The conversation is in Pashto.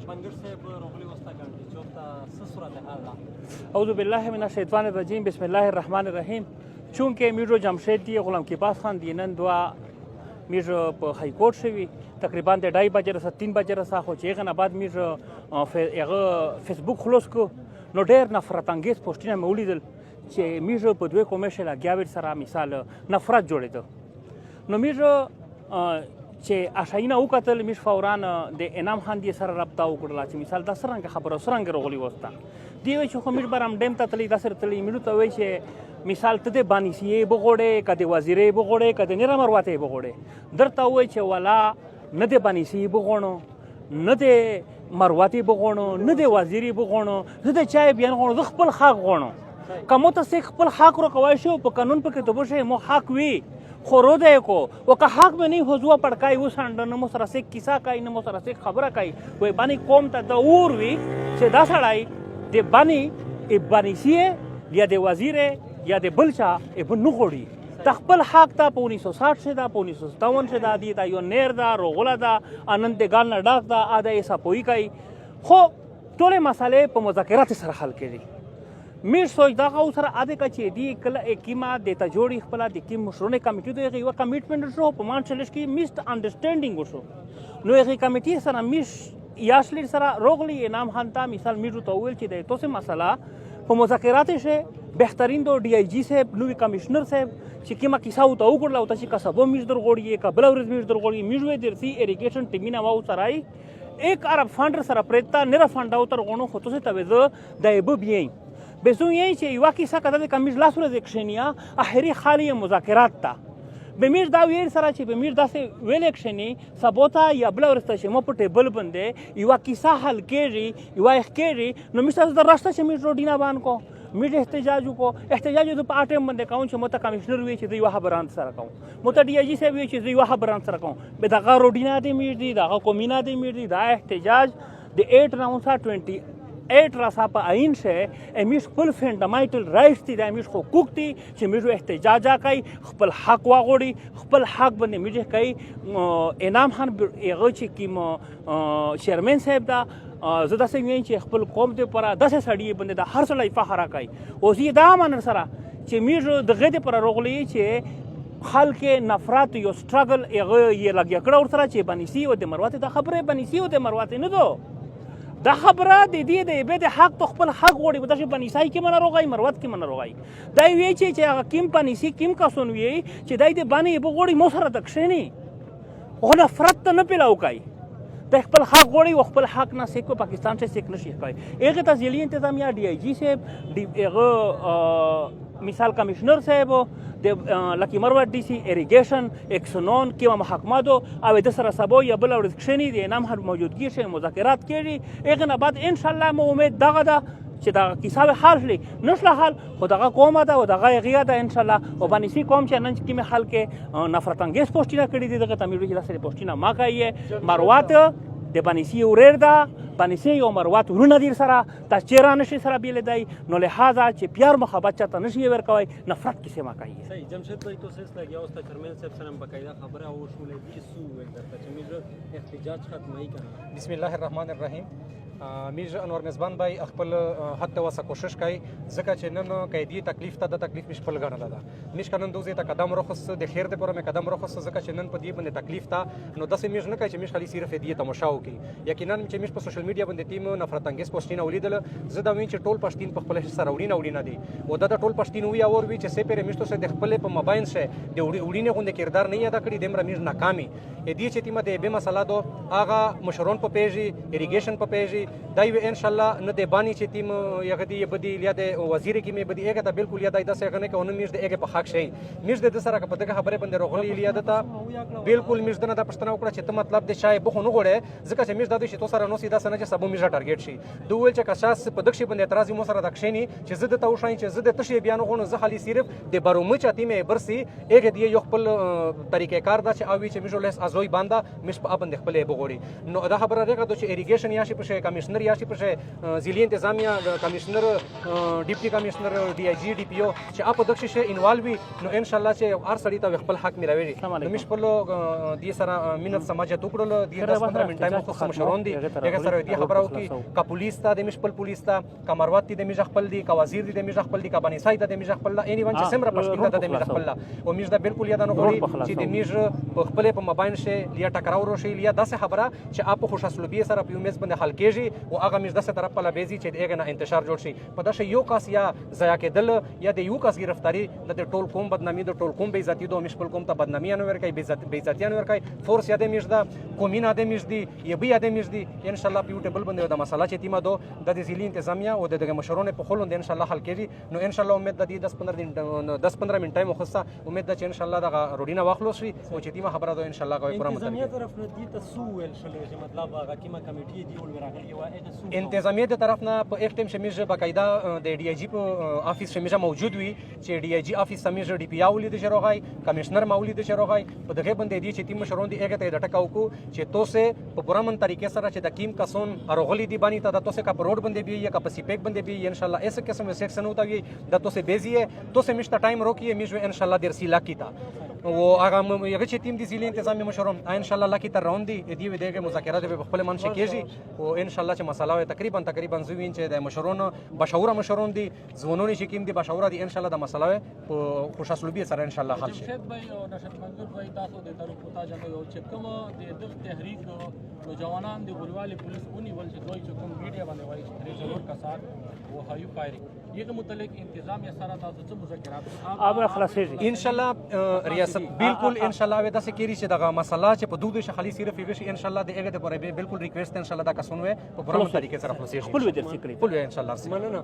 ناصربنگش صاحب راغلي وستا ګڼي چې ورته څه صورتحال ده؟ اعوذ بالله من الشیطان الرجیم بسم الله الرحمن الرحیم. چونکه میرو جمشید دی غلام قیباز خان دی نن دوا میر په های کورټ شوی تقریبا د 2:30 بجې رسه 3 بجې رسه خو چې هغه نه بعد میر هغه فیسبوک خلاص کو نو ډېر نفرت انګیز پوسټونه مې ولیدل چې میر په دوه کومرشل اګیاویر سره مثال نفرت جوړېده. نو میر چې اشاینه وکتل میر فوران د انعام خان دی سره رابطه وکړه چې مثال د سرنګ خبره سرنګ راغلی وسته دی وی چې خو میر برام ډیم ته تلی د سر تلی میرو ته وی چې مثال ته د بانی سی بغوړې کده وزیرې بغوړې کده نیر مرواته بغوړې درته وی چې ولا نه د بانی سی بغونو نه د مرواته بغونو نه د وزیرې بغونو زه د چای بیان غونو زه خپل حق غونو کوم ته سیک خپل حق رو کوي شو په قانون په کې ته بشه مو حق وی خورو ده کو و که حق به نه حضور پړکای وساند نه مو سره سیک کیسه کوي نه مو سره سیک خبره کوي وای بانی قوم ته د اور وی چې دا سړی د بانی ای بانی سی یا د وزیر یا د بلچا ای بنو غوړي د خپل حق ته په 1960 شه دا په 1957 شه دا دی دا یو نیر دا روغله دا انند ګال نه ډاک دا اده ایسا پوي کوي خو ټول مسالې په مذاکرات سره حل کړي. میر سوچ دا غو سره اده کچې دی کله اکیما د ته جوړي خپل د کیم مشرونه کمیټې دی یو کمیټمنټ شو په مان چلش کې میست انډرستانډینګ وشو نو هغه کمیټې سره میش یاشلی سره روغلی انعام خان ته مثال میرو ته ویل چې د توسه مسله په مذاکرات شه بهترین دو D I G صاحب نوې کمشنر صاحب چې کیما کیسه او ته وکړل او ته چې کسبو میز در غوړي کبل ورځ میز در غوړي میژوي درسي اریګیشن ټیمینا واو سرای 1 ارب فند سره پرتا نره فند او تر غونو خو ته توزه د ایبو بیاي بسو یې چې یو کیسه کده د کمیز لاس ورځ اکشنیا اخري خالی مذاکرات تا بمیر دا ویر سره چې بمیر داسې ویل اکشنی سبوتا یا بل ورسته چې مو په ټیبل باندې یو کیسه حل کېږي یو اخکېږي نو مشته د راسته چې میر روډینا بان کو میر احتجاج کو احتجاج د پاټم باندې کوم چې مو ته کمشنر وی چې یو خبران سره کوم مو ته D I G صاحب وی چې یو خبران سره کوم به دغه روډینا دی میر دی دغه کومینا دی میر دی دا احتجاج د 8 راونسا 28 راسا په عین شه امیش خپل فندامنټل رائټس دي د امیش حقوق دي چې موږ احتجاج کوي خپل حق واغوړي خپل حق باندې موږ کوي انعام خان هغه چې کیم چیرمن صاحب دا زه داسې ویم چې خپل قوم ته پر داسې سړی باندې د هر څه فخر کوي او زه دا مانر سره چې موږ دغه دې پر روغلی چې خلک نفرت یو سټرګل هغه یې لګیا کړه ور سره چې بنيسي او د مروته د خبره بنيسي او د مروته نه دو دا خبره د دې د به د حق تو خپل حق غوړي په دغه بنيسای کې من روغای مروت کې من روغای دا وی چې هغه کیم پنيسي کیم کا سن وی چې دای د باندې به غوړي مو سره دښنی خو نفرت نه پیلاو کوي د خپل حق غوړي او خپل حق نه سیکو پاکستان ته سیک نشي کوي هغه ته ځلی انتظامیه D I G صاحب هغه مثال کمشنر صاحب د لکی مروت D C اریګیشن اکسنون کې محکمه او د سره سبا یا بل ورکشنی د نام هر موجودګي شه مذاکرات کړي هغه نه بعد ان شاء الله مو امید دغه ده چې دا کیسه حل شي نشله حل خو دغه قومه ده او دغه غیه ده ان شاء الله او باندې قوم چې نن کې حل کې نفرت انګیز پوسټونه کړي دي دغه تمیرو چې داسې پوسټونه ما کوي مروت د بنيسي وریر ده بنيسي او مروت ورونه دي سره تاسو چیرې نشي سره بیل دی نو لہذا چې پیار محبت چاته نشي ورکوي نفرت کیسه ما کوي صحیح جمشید بھائی تو سیس لګیا اوس ته چرمن صاحب سره بقاعده خبره او شولې دي سو ورته چې موږ احتجاج ختمای کړو بسم الله الرحمن الرحیم میر انور میزبان بھائی خپل حد ته وسه کوشش کوي ځکه چې نن قیدی تکلیف ته د تکلیف مش خپل غنل ده مش کنن دوزه ته قدم رخص د خیر د پرمه قدم رخص ځکه چې نن په دې باندې تکلیف ته نو داسې میر نه کوي چې مش خالي صرف دې تماشا وکي یقینا چې مش په سوشل میډیا باندې تیم نفرت انګیز پوسټینه ولیدل زه دا وین چې ټول پښتين په خپل سره وړینه دي او دا ټول پښتين وی اور وی چې سه پیر مشتو سه د خپل په موبایل شه د وړینه غونډه کردار نه یاد کړی د مر میر ناکامي دې چې تیمه د به مسله دو هغه مشرون په پیجي اریګیشن په پیجي دای ان شاء الله نه د بانی چې تیم یغه دی بدی یا د وزیر کې مې بدی هغه ته بالکل یاد ایدا څنګه نه کوي میر د هغه په حق شي میر د سره په دغه خبره باندې رغلی یاد ته بالکل میر د پښتنه وکړه چې ته مطلب د شای بخو نه غوړې ځکه چې میر د دې شتو سره نو سیدا سره چې سبو میر ټارګټ شي دوی ول چې کشاس په دغه شی باندې اعتراض مو سره دښنی چې زه د توشای چې زه د تشی بیان غونو زه خالي صرف د برومه چاتی مې برسي هغه دی یو خپل طریقې کار دا چې اوی چې میر له ازوی باندې مش په باندې خپل بغوري نو دا خبره راغله چې اریګیشن یا شي په کمی کمشنر یا شي پر ضلعي انتظامیه کمشنر ډیپټي کمشنر ډي آی جي ډي پی او چې اپ دغه شي انوالو وي نو ان شاء الله چې هر سړی ته خپل حق ملوي نو مش په دې سره مينت سماجت وکړل دې 10-15 منټه مخ مشرون دي هغه سره دې خبرو کې کا پولیس ته د مش خپل پولیس ته کا مروت دي د مش خپل دي کا وزیر دي د مش خپل دي کا بني سای ته د مش خپل اني ون چې سمره پښتون ته د مش خپل او مش دا بالکل یاد نه غوړي چې د مش په خپل په موبایل شي لیا ټکراو ورو شي لیا داسه خبره چې اپ خوش اسلوبي سره په میز باندې حل کېږي او هغه مش داسه طرف په لبيزي چې دغه نه انتشار جوړ شي په داسه یو کاس یا ضایع کېدل یا د یو کاس گرفتاری د ټول قوم بدنامي د ټول قوم بې عزتي دوه مش خپل قوم ته بدنامي نه ورکړي بې عزتي نه ورکړي فورس یاد مش دا قومینه د مش دي یا بیا د مش دي ان شاء الله په ټیبل باندې د مسله چې تیمه دو د ضلعي انتظامیه او د مشرونو په خلون د ان شاء الله حل کېږي نو ان شاء الله امید د دې 10-15 منټه مخصصه امید ده چې ان شاء الله د روډینه واخلو شي او چې تیمه خبره ده ان شاء الله غوي پوره انتظامیه طرف نه دي تاسو ول شل چې مطلب هغه کیمه کمیټي دی ول راغلی و اې انتظامیه د طرف نه په یک ټیم شمیز باقاعده د ډي آی جی په افیس شمیز موجود وي چې ډي آی جی افیس شمیز ډي پی او لید شروغای کمشنر مولید شروغای په دغه باندې دي چې تیم مشرون دي هغه ته د ټکاو کو چې توسه په پرامن طریقې سره چې د کیم کسون اروغلی دی بانی ته د توسه کا روډ باندې بي یا کا پسیپیک باندې بي ان شاء الله ایسه قسم سیکشن ہوتا وي د توسه بیزی توسه مشته ټایم روکي مش ان شاء الله درسي لاکی تا و هغه یغه چې تیم دي ضلعي انتظامی مشرون ان شاء الله لاکی تر روان دي دی دغه مذاکرات به خپل من شکیږي او ان شاء الله چې مساله تقریبا زوین چې د مشرون بشوره مشرون دي زونونی چې کیم دي بشوره دي ان شاء الله د مساله په خوش اسلوبي سره ان شاء الله حل شي جمشید بھائی او ناصربنگش بھائی تاسو د طرف پتا جاته یو چې کوم د دغه تحریک نوجوانان د غلوالي پولیس اونې ول چې دوی چې کوم میډیا باندې وایي چې ضرور کسان او هایو فایرینګ یغه متعلق انتظام یا سره تاسو څه مذاکرات اب خلاصيږي ان شاء الله ریاست بالکل ان شاء الله ودا سکیری چې دغه مسله چې په دوه خالي صرف یغه شي ان شاء الله دغه د پرې بالکل ریکوست ان شاء الله دا کسونه په پرمختګ طریقې سره خلاصيږي خپل ودرسي کړی خپل ان شاء الله مننه